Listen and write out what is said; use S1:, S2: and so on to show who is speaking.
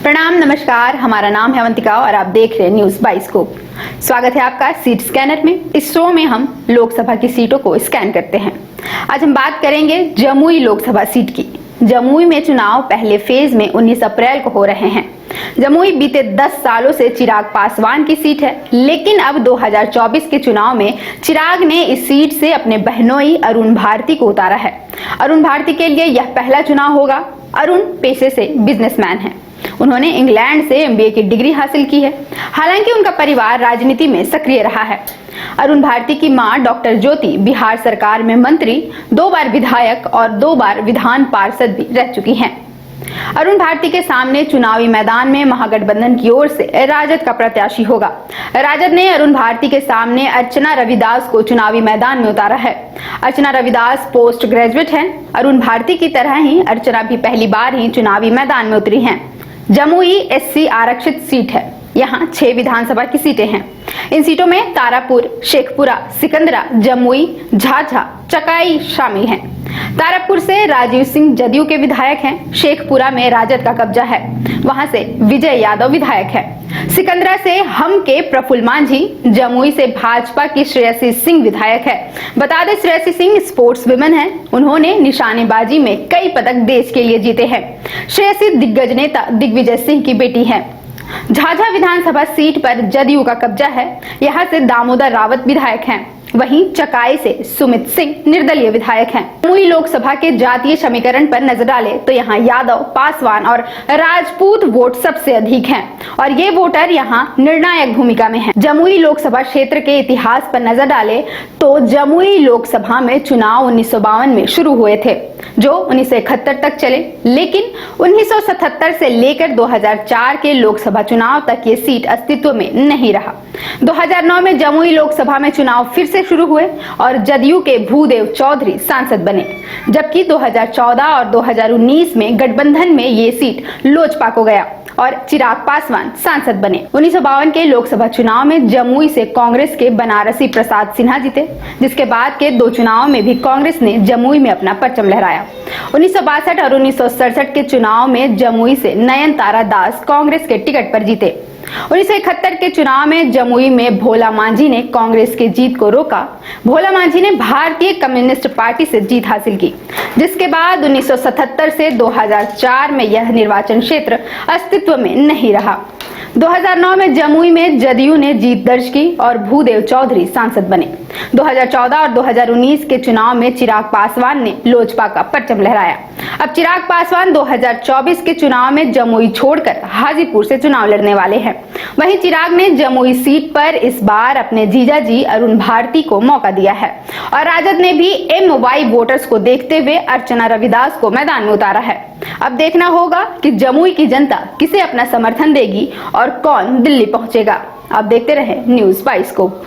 S1: प्रणाम, नमस्कार। हमारा नाम है अवंतिका और आप देख रहे हैं न्यूज बाइस्कोप। स्वागत है आपका सीट स्कैनर में। इस शो में हम लोकसभा की सीटों को स्कैन करते हैं। आज हम बात करेंगे जमुई लोकसभा सीट की। जमुई में चुनाव पहले फेज में 19 अप्रैल को हो रहे हैं। जमुई बीते 10 सालों से चिराग पासवान की सीट है, लेकिन अब 2024 के चुनाव में चिराग ने इस सीट से अपने बहनोई अरुण भारती को उतारा है। अरुण भारती के लिए यह पहला चुनाव होगा। अरुण पेशे से बिजनेसमैन है। उन्होंने इंग्लैंड से एमबीए की डिग्री हासिल की है। हालांकि उनका परिवार राजनीति में सक्रिय रहा है। अरुण भारती की मां डॉक्टर ज्योति बिहार सरकार में मंत्री, 2 बार विधायक और 2 बार विधान पार्षद भी रह चुकी हैं। अरुण भारती के सामने चुनावी मैदान में महागठबंधन की ओर से राजद का प्रत्याशी होगा। राजद ने अरुण भारती के सामने अर्चना रविदास को चुनावी मैदान में उतारा है। अर्चना रविदास पोस्ट ग्रेजुएट हैं। अरुण भारती की तरह ही अर्चना भी पहली बार ही चुनावी मैदान में उतरी हैं। जमुई एससी आरक्षित सीट है। यहाँ 6 विधानसभा की सीटें हैं। इन सीटों में तारापुर, शेखपुरा, सिकंदरा, जमुई, झाझा, चकाई शामिल हैं। तारापुर से राजीव सिंह जदयू के विधायक हैं। शेखपुरा में राजद का कब्जा है, वहां से विजय यादव विधायक है। सिकंदरा से हम के प्रफुल्ल मांझी, जमुई से भाजपा की श्रेयसी सिंह विधायक है। बता दें, श्रेयसी सिंह स्पोर्ट्स वुमेन है। उन्होंने निशानेबाजी में कई पदक देश के लिए जीते हैं। श्रेयसी दिग्गज नेता दिग्विजय सिंह की बेटी है। झाझा विधानसभा सीट पर जदयू का कब्जा है। यहाँ से दामोदर रावत विधायक हैं। वहीं चकाई से सुमित सिंह निर्दलीय विधायक हैं। जमुई लोकसभा के जातीय समीकरण पर नजर डाले तो यहाँ यादव, पासवान और राजपूत वोट सबसे अधिक हैं और ये वोटर यहाँ निर्णायक भूमिका में हैं। जमुई लोकसभा क्षेत्र के इतिहास पर नजर डाले तो जमुई लोकसभा में चुनाव 1952 में शुरू हुए थे, जो 1971 तक चले, लेकिन 1977 से लेकर 2004 के लोकसभा चुनाव तक ये सीट अस्तित्व में नहीं रहा। 2009 में जमुई लोकसभा में चुनाव फिर से शुरू हुए और जदयू के भूदेव चौधरी सांसद बने, जबकि 2014 और 2019 में गठबंधन में ये सीट लोजपा को गया और चिराग पासवान सांसद बने। 1952 के लोकसभा चुनाव में जमुई से कांग्रेस के बनारसी प्रसाद सिन्हा जीते, जिसके बाद के 2 चुनाव में भी कांग्रेस ने जमुई में अपना परचम लहराया। 1962 और 1967 के चुनाव में जमुई से नयनतारा दास कांग्रेस के टिकट पर जीते। 1971 के चुनाव में जमुई में भोला मांझी ने कांग्रेस की जीत को रोका। भोला मांझी ने भारतीय कम्युनिस्ट पार्टी से जीत हासिल की, जिसके बाद 1977 से 2004 में यह निर्वाचन क्षेत्र अस्तित्व में नहीं रहा। 2009 में जमुई में जदयू ने जीत दर्ज की और भूदेव चौधरी सांसद बने। 2014 और 2019 के चुनाव में चिराग पासवान ने लोजपा का परचम लहराया। अब चिराग पासवान 2024 के चुनाव में जमुई छोड़कर हाजीपुर से चुनाव लड़ने वाले हैं। वहीं चिराग ने जमुई सीट पर इस बार अपने जीजाजी अरुण भारती को मौका दिया है और राजद ने भी एमवाई वोटर्स को देखते हुए अर्चना रविदास को मैदान में उतारा है। अब देखना होगा कि जमुई की जनता किसे अपना समर्थन देगी और कौन दिल्ली पहुंचेगा। आप देखते रहे न्यूज बाइस्कोप।